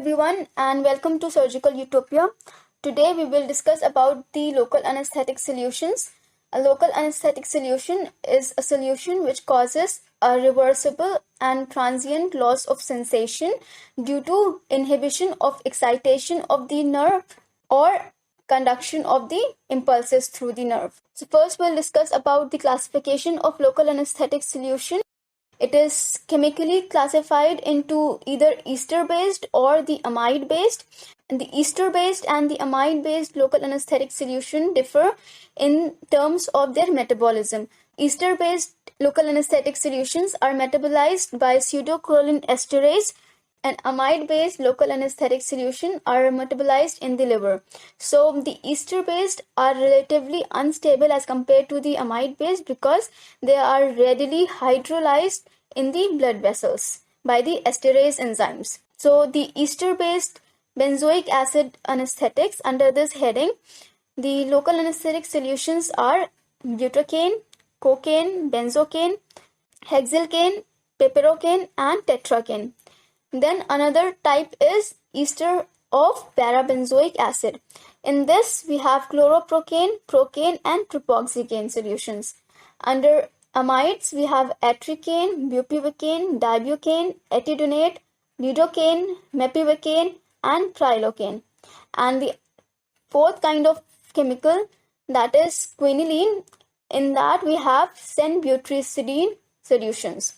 everyone, and welcome to Surgical Utopia. Today we will discuss about the local anesthetic solutions. A local anesthetic solution is a solution which causes a reversible and transient loss of sensation due to inhibition of excitation of the nerve or conduction of the impulses through the nerve. So first we'll discuss about the classification of local anesthetic solution. It is chemically classified into either ester-based or the amide-based. And the ester-based and the amide-based local anesthetic solution differ in terms of their metabolism. Ester-based local anesthetic solutions are metabolized by pseudocholine esterase, and amide-based local anesthetic solution are metabolized in the liver. So the ester-based are relatively unstable as compared to the amide-based because they are readily hydrolyzed in the blood vessels by the esterase enzymes. So the ester-based benzoic acid anesthetics under this heading, the local anesthetic solutions are butyrcane, cocaine, benzocaine, hexylcaine, piperocane, and tetracaine. Then another type is ester of parabenzoic acid. In this, we have chloroprocaine, procaine, and propoxycaine solutions. Under amides, we have atricane, bupivacaine, dibucaine, etidonate, lidocaine, mepivacaine, and prilocaine. And the fourth kind of chemical, that is quinoline, in that we have Sen-butyricidine solutions.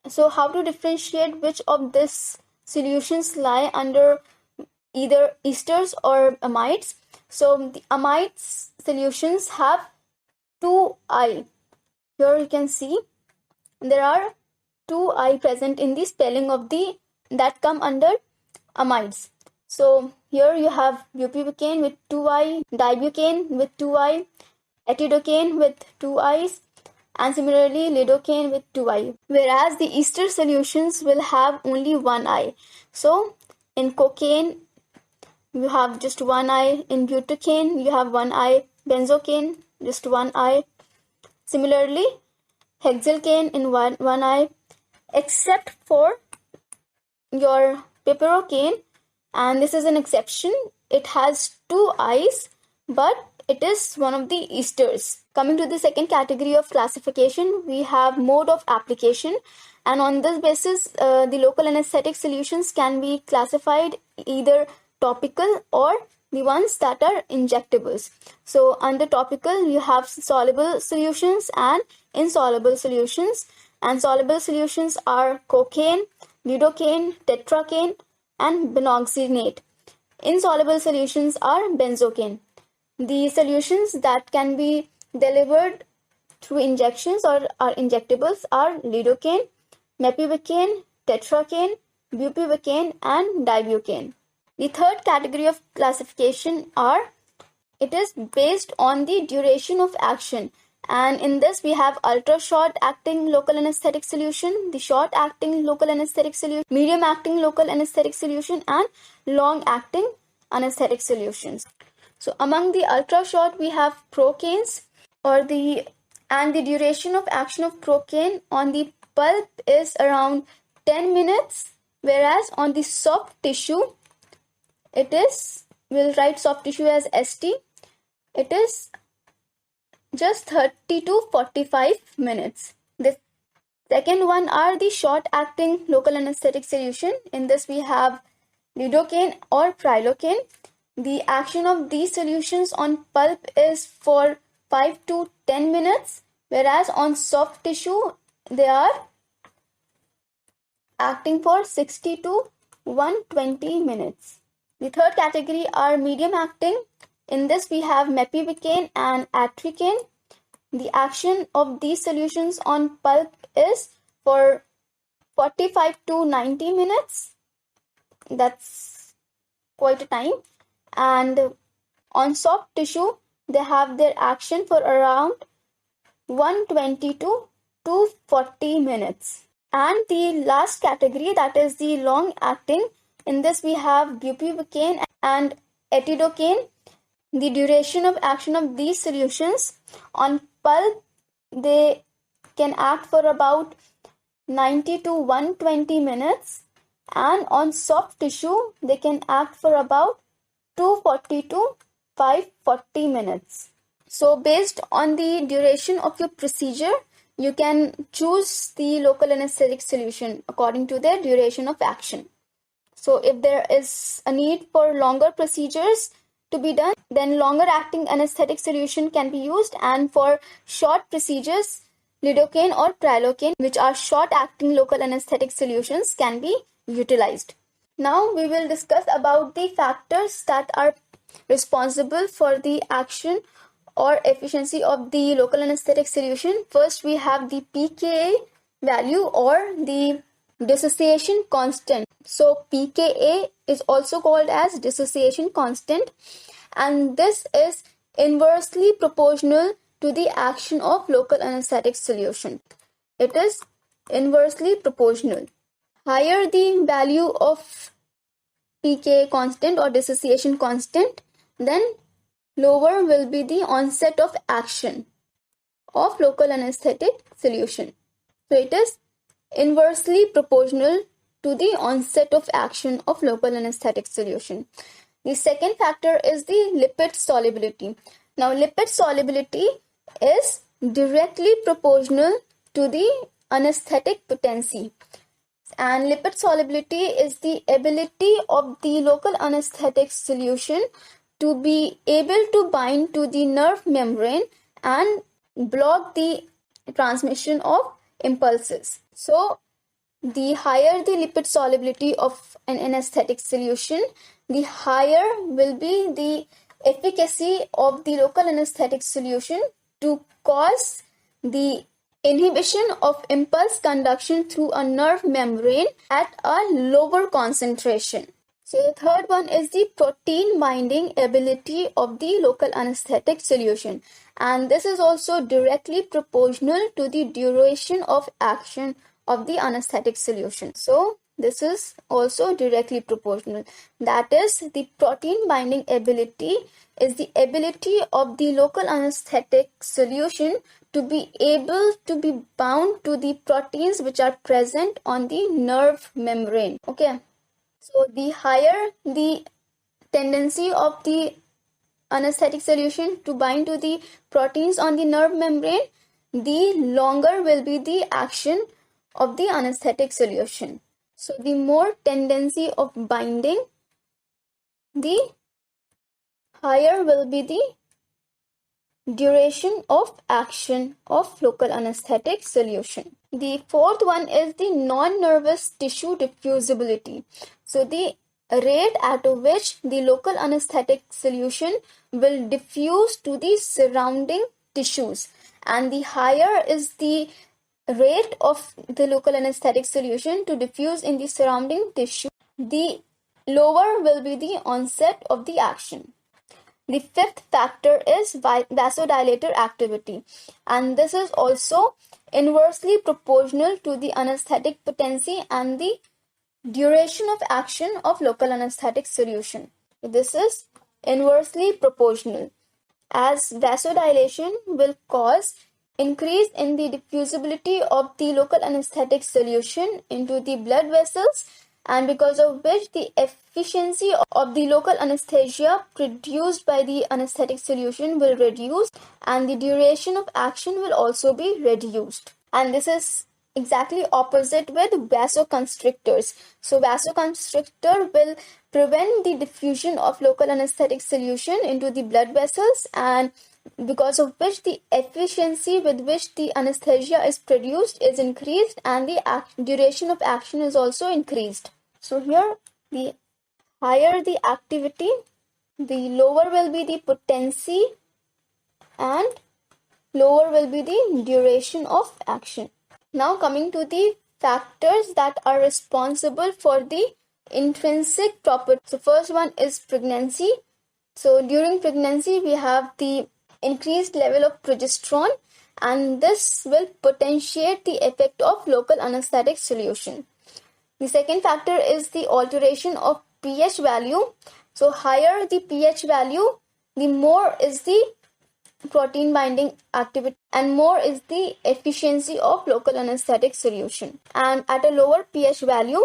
So how to differentiate which of these solutions lie under either esters or amides? So the amides solutions have 2I. Here you can see there are 2I present in the spelling of the that come under amides. So here you have bupivacaine with 2I, dibucaine with 2I, etidocaine with 2I's, and similarly lidocaine with 2I, whereas the ester solutions will have only 1I. So in cocaine you have just 1I, in butyrcane you have 1I, benzocaine just 1I, similarly hexylcaine in 1I, except for your piperocane, and this is an exception, it has 2I's, but it is one of the esters. Coming to the second category of classification, we have mode of application, and on this basis the local anesthetic solutions can be classified either topical or the ones that are injectables. So under topical you have soluble solutions and insoluble solutions, and soluble solutions are cocaine, lidocaine, tetracaine, and binoxidate. Insoluble solutions are benzocaine. The solutions that can be delivered through injections or are injectables are lidocaine, mepivacaine, tetracaine, bupivacaine, and dibucaine. The third category of classification it is based on the duration of action, and in this we have ultra short acting local anesthetic solution, the short acting local anesthetic solution, medium acting local anesthetic solution, and long acting anesthetic solutions. So among the ultra short we have procaines, and the duration of action of procaine on the pulp is around 10 minutes, whereas on the soft tissue we'll write soft tissue as ST, it is just 30 to 45 minutes. The second one are the short acting local anesthetic solution. In this we have lidocaine or prilocaine. The action of these solutions on pulp is for 5 to 10 minutes, whereas on soft tissue they are acting for 60 to 120 minutes. The third category are medium acting. In this we have mepivacaine and atricane. The action of these solutions on pulp is for 45 to 90 minutes. That's quite a time. And on soft tissue they have their action for around 120 to 240 minutes. And the last category, that is the long acting, in this we have bupivacaine and etidocaine. The duration of action of these solutions on pulp, they can act for about 90 to 120 minutes, and on soft tissue they can act for about 240 to 540 minutes. So based on the duration of your procedure, you can choose the local anesthetic solution according to their duration of action. So if there is a need for longer procedures to be done, then longer acting anesthetic solution can be used, and for short procedures, lidocaine or prilocaine, which are short acting local anesthetic solutions, can be utilized. Now we will discuss about the factors that are responsible for the action or efficiency of the local anesthetic solution. First, we have the pKa value or the dissociation constant. So pKa is also called as dissociation constant, and this is inversely proportional to the action of local anesthetic solution. It is inversely proportional. Higher the value of pKa constant or dissociation constant, then lower will be the onset of action of local anesthetic solution. So it is inversely proportional to the onset of action of local anesthetic solution. The second factor is the lipid solubility. Now, lipid solubility is directly proportional to the anesthetic potency. And lipid solubility is the ability of the local anesthetic solution to be able to bind to the nerve membrane and block the transmission of impulses. So, the higher the lipid solubility of an anesthetic solution, the higher will be the efficacy of the local anesthetic solution to cause the inhibition of impulse conduction through a nerve membrane at a lower concentration. So the third one is the protein binding ability of the local anesthetic solution, and this is also directly proportional to the duration of action of the anesthetic solution. So this is also directly proportional. That is, the protein binding ability is the ability of the local anesthetic solution to be able to be bound to the proteins which are present on the nerve membrane. Okay. So the higher the tendency of the anesthetic solution to bind to the proteins on the nerve membrane, the longer will be the action of the anesthetic solution. So the more tendency of binding, the higher will be the duration of action of local anesthetic solution. The fourth one is the non-nervous tissue diffusibility. So the rate at which the local anesthetic solution will diffuse to the surrounding tissues, and the higher is the rate of the local anesthetic solution to diffuse in the surrounding tissue, the lower will be the onset of the action. The fifth factor is vasodilator activity, and this is also inversely proportional to the anesthetic potency and the duration of action of local anesthetic solution. This is inversely proportional, as vasodilation will cause increase in the diffusibility of the local anesthetic solution into the blood vessels, and because of which the efficiency of the local anesthesia produced by the anesthetic solution will reduce, and the duration of action will also be reduced. And this is exactly opposite with vasoconstrictors. So vasoconstrictor will prevent the diffusion of local anesthetic solution into the blood vessels, and because of which the efficiency with which the anesthesia is produced is increased, and the duration of action is also increased. So here, the higher the activity, the lower will be the potency and lower will be the duration of action. Now coming to the factors that are responsible for the intrinsic property. So first one is pregnancy. So during pregnancy, we have the increased level of progesterone, and this will potentiate the effect of local anesthetic solution. The second factor is the alteration of pH value. So higher the pH value, the more is the protein binding activity and more is the efficiency of local anesthetic solution. And at a lower pH value,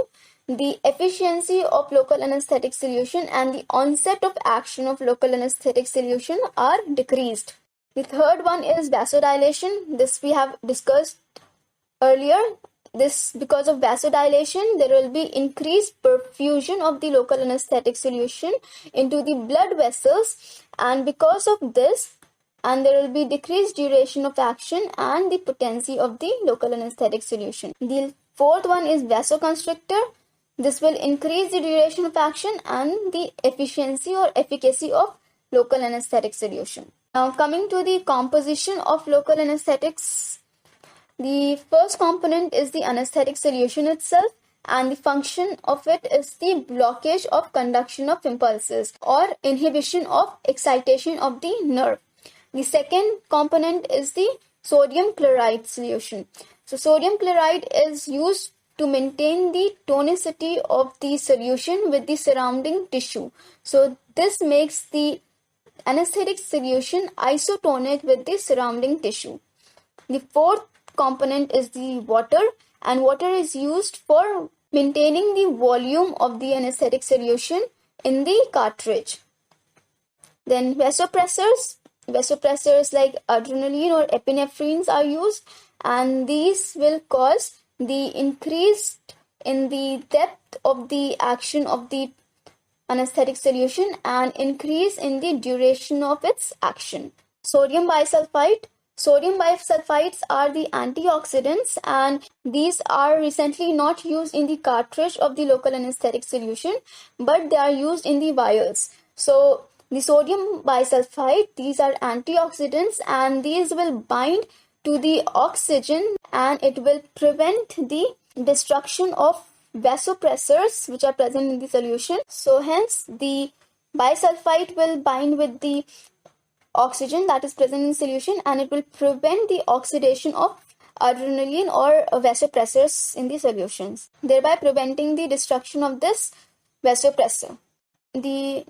the efficiency of local anesthetic solution and the onset of action of local anesthetic solution are decreased. The third one is vasodilation. This we have discussed earlier. This, because of vasodilation, there will be increased perfusion of the local anesthetic solution into the blood vessels, and because of this, and there will be decreased duration of action and the potency of the local anesthetic solution. The fourth one is vasoconstrictor. This will increase the duration of action and the efficiency or efficacy of local anesthetic solution. Now coming to the composition of local anesthetics, the first component is the anesthetic solution itself, and the function of it is the blockage of conduction of impulses or inhibition of excitation of the nerve. The second component is the sodium chloride solution. So sodium chloride is used to maintain the tonicity of the solution with the surrounding tissue. So this makes the anesthetic solution isotonic with the surrounding tissue. The fourth component is the water, and water is used for maintaining the volume of the anesthetic solution in the cartridge. Then vasopressors like adrenaline or epinephrines are used, and these will cause the increase in the depth of the action of the anesthetic solution and increase in the duration of its action. Sodium bisulfite. Sodium bisulfites are the antioxidants, and these are recently not used in the cartridge of the local anesthetic solution, but they are used in the vials. So the sodium bisulfite, these are antioxidants, and these will bind to the oxygen and it will prevent the destruction of vasopressors which are present in the solution. So hence the bisulfite will bind with the oxygen that is present in solution, and it will prevent the oxidation of adrenaline or vasopressors in the solutions, thereby preventing the destruction of this vasopressor. The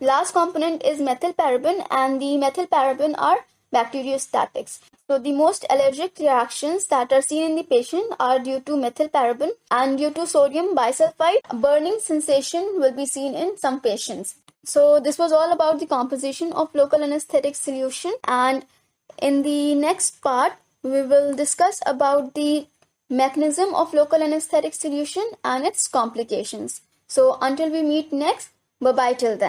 last component is methylparaben, and the methylparaben are bacteriostatics. So the most allergic reactions that are seen in the patient are due to methylparaben, and due to sodium bisulfite, a burning sensation will be seen in some patients. So this was all about the composition of local anesthetic solution, and in the next part we will discuss about the mechanism of local anesthetic solution and its complications. So until we meet next, bye bye till then.